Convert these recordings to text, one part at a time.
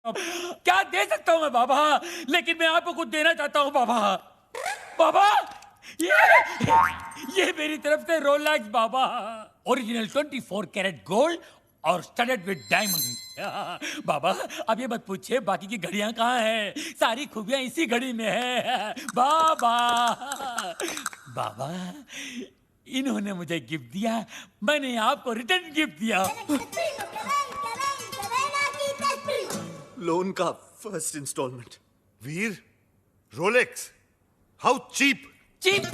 क्या दे सकता हूँ मैं बाबा, लेकिन मैं आपको कुछ देना चाहता हूँ बाबा। बाबा ये मेरी तरफ से रोलेक्स बाबा, ओरिजिनल 24 कैरेट गोल्ड और स्टडेड विद डायमंड। बाबा अब ये मत पूछिए बाकी की घड़ियां कहाँ हैं, सारी खूबियां इसी घड़ी में है बाबा। बाबा इन्होंने मुझे गिफ्ट दिया, मैंने आपको रिटर्न गिफ्ट दिया। लोन का first instalment. Veer, Rolex, how cheap. Cheap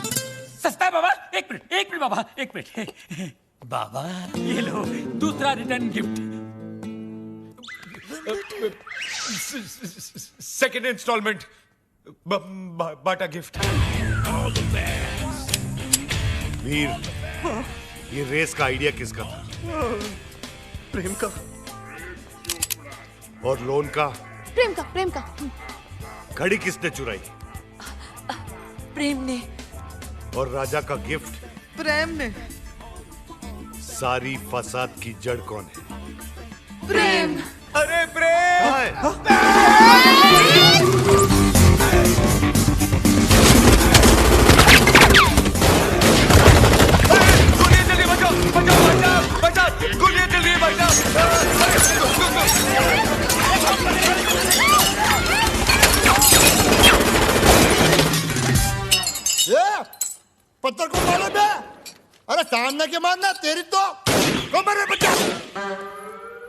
सस्ता है बाबा। एक मिनट बाबा, एक मिनट। बाबा ये लो दूसरा रिटर्न गिफ्ट। सेकेंड इंस्टॉलमेंट, बाटा गिफ्ट। वीर, ये रेस का आइडिया किसका था? प्रेम का। और लोन का? प्रेम का। घड़ी किसने चुराई? प्रेम ने। और राजा का गिफ्ट? प्रेम ने। सारी फसाद की जड़ कौन है? प्रेम। अरे प्रेम! गोलियां जल्दी बचाओ, गोलियां जल्दी बचाओ। पत्थर को मारो बे। अरे सामने के मारना तेरी तो मारे बच्चा।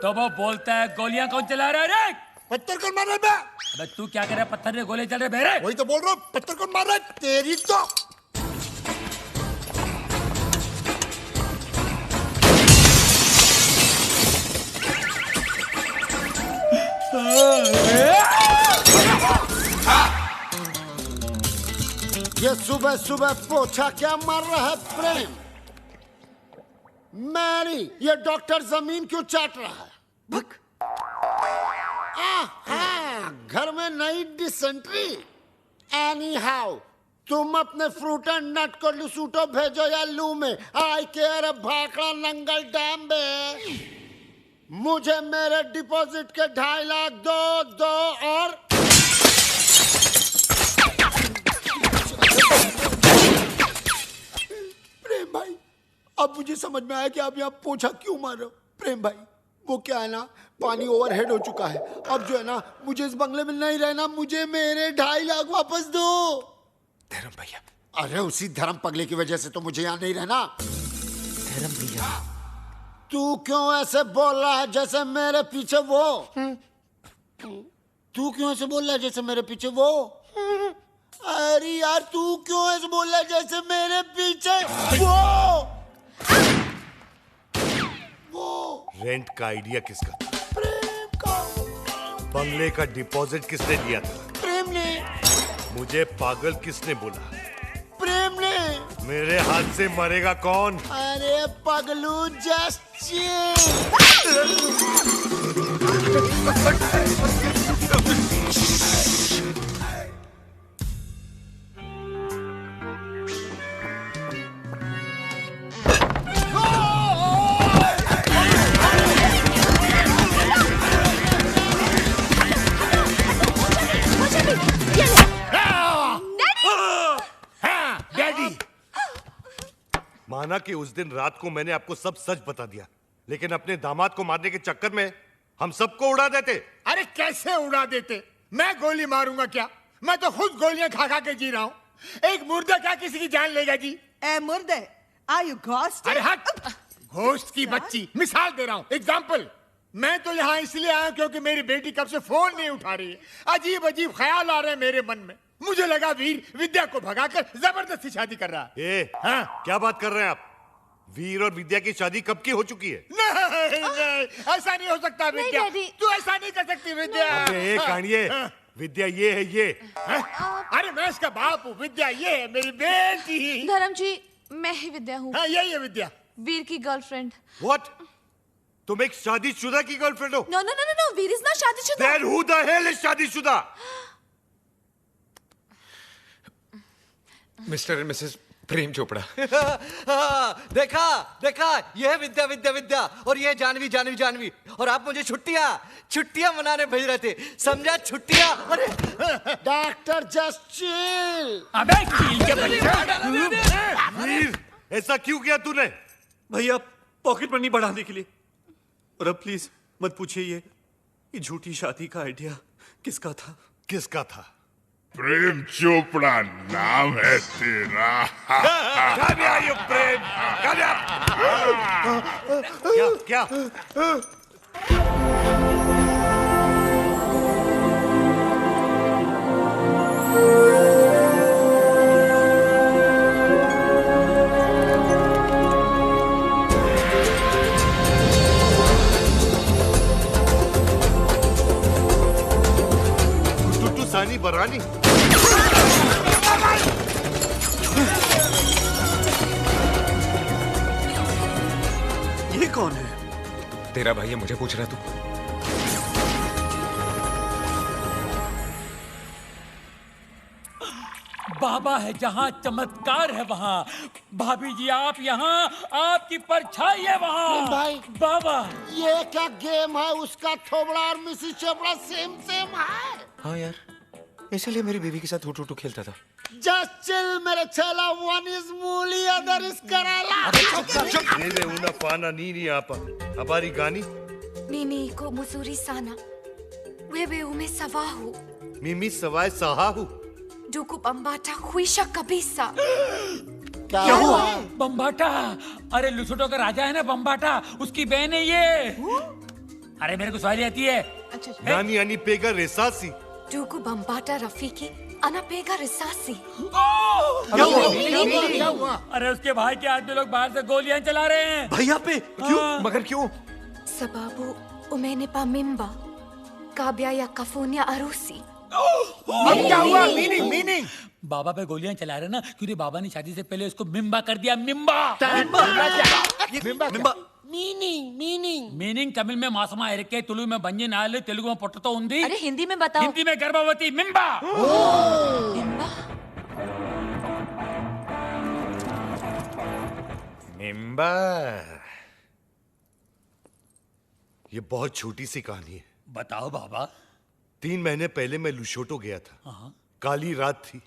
तो वो बोलता है गोलियां कौन चला रहा है रे? पत्थर को मार रहा बे। अबे तू क्या कर रहा है, पत्थर ने गोले चल रहे बेरे। वही तो बोल रहा हूँ, पत्थर को मार रहा है तेरी तो। ये सुबह सुबह पोछा क्या मार रहा है प्रेम? मैरी ये डॉक्टर जमीन क्यों चाट रहा है? भक। घर में नई डिसेंट्री। एनी हाउ तुम अपने फ्रूट एंड नट को लुसूटो भेजो या लू में। आई केयर भाखड़ा नंगल डैम बे। मुझे मेरे डिपॉजिट के 2.5 लाख दो और प्रेम भाई अब मुझे समझ में आया कि आप यहाँ पोछा क्यों मार रहे हो। प्रेम भाई वो क्या है ना, पानी ओवरहेड हो चुका है। अब जो है ना मुझे इस बंगले में नहीं रहना, मुझे मेरे 2.5 लाख वापस दो। धर्म भैया। अरे उसी धर्म पगले की वजह से तो मुझे यहाँ नहीं रहना। धर्म भैया, तू क्यों ऐसे बोल रहा है जैसे मेरे पीछे वो? तू क्यों ऐसे बोल रहा है जैसे मेरे पीछे वो? अरे यार तू क्यों ऐसे बोल रहा है जैसे मेरे पीछे वो? रेंट का आइडिया किसका था? प्रेम का। बंगले का डिपॉजिट किसने दिया था? प्रेम ने। मुझे पागल किसने बोला? प्रेम ने। मेरे हाथ से मरेगा कौन? अरे पगलू जस्ट माना कि उस दिन रात को मैंने आपको सब सच बता दिया, लेकिन अपने दामाद को मारने के चक्कर में हम सबको उड़ा देते। अरे कैसे उड़ा देते? मैं गोली मारूंगा क्या? मैं तो खुद गोलियां खा खा के जी रहा हूँ। एक मुर्दा क्या किसी की जान लेगा जी? ए मुर्दे, आर यू घोस्ट? अरे हट! घोस्ट की बच्ची, मिसाल दे रहा हूँ, एग्जाम्पल। मैं तो यहाँ इसलिए आया क्योंकि मेरी बेटी कब से फोन नहीं उठा रही है। अजीब अजीब ख्याल आ रहे हैं मेरे मन में। मुझे लगा वीर विद्या को भगाकर जबरदस्ती शादी कर रहा है। हाँ? क्या बात कर रहे हैं आप? वीर और विद्या की शादी कब की हो चुकी है? नहीं, ऐसा नहीं हो सकता विद्या। तू ऐसा नहीं कर सकती विद्या। अबे कानिए, विद्या ये है ये। अरे मैं इसका बाप हूँ, विद्या ये है मेरी बेटी। धर्म जी मैं ही विद्या हूँ। हाँ यही है विद्या, वीर की गर्लफ्रेंड। What? तुम एक शादीशुदा की गर्लफ्रेंड हो? No no no no, Veer is not शादीशुदा। Then who the hell is शादीशुदा? Mr and Mrs Prem Chopra. देखा देखा, ये है विद्या विद्या विद्या, और ये है जानवी जानवी जानवी, और आप मुझे छुट्टियां मनाने भेज रहे थे, समझा? छुट्टियां। अरे डॉक्टर जस्ट चिल। अबे कील के बच्चा। वीर, ऐसा क्यों किया तूने? भैया पॉकेट मनी बढ़ाने के लिए। और अब प्लीज मत पूछिए ये झूठी शादी का आइडिया किसका था? किसका था? प्रेम चोपड़ा नाम है तेरा। Come here, you Prem, come here। क्या टुटू सानी बरानी? ये कौन है? तेरा भाई है, मुझे पूछ रहा तू? बाबा है जहाँ चमत्कार है वहाँ। भाभी जी आप यहाँ, आपकी परछाई है वहाँ। भाई बाबा ये क्या गेम है? उसका थोबड़ा और मिसिस चोपड़ा सेम सेम है। हाँ यार, इसलिए मेरी बीवी के साथ हुटू खेलता था। जस्ट चिल मेरे चेला, वन इज मूली अदर इज कराला। Nene una pana nini apa. Habari gani? Nini ko muzuri sana. Wewe umesawahu. Mimi sawai sahahu. Duku bambata huisha kabisa. क्या हुआ? बम्बाटा, अरे लुसोटो का राजा है ना बम्बाटा, उसकी बहन है ये। अरे मेरे को सवारी आती है। Nani ani pega resasi. Duku bambata rafiki anapega risasi. क्या हुआ? अरे उसके भाई के आदमी लोग बाहर से गोलियां चला रहे हैं। भैया पे क्यों? मगर क्यों? Sababu umenipa mimba. Kabya ya kafunya arusi. अब क्या हुआ? मीनिंग बाबा पे गोलियां चला रहे ना, क्योंकि बाबा ने शादी से पहले उसको मिम्बा कर दिया। मिम्बा मीनिंग तमिल में मासमा इरके, तुलु में बंजी नाले, तेलुगु में पोटतो उंदी, अरे हिंदी में बताओ। हिंदी में गर्भवती। मिम्बा। मिम्बा? मिम्बा। ये बहुत छोटी सी कहानी है। बताओ बाबा। 3 महीने पहले मैं लुशोटो गया था। काली रात थी।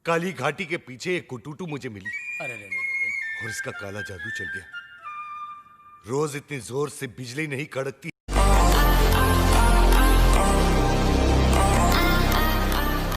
काली घाटी के पीछे एक कुटुटू मुझे मिली अरे रे और इसका काला जादू चल गया। रोज इतनी जोर से बिजली नहीं कड़कती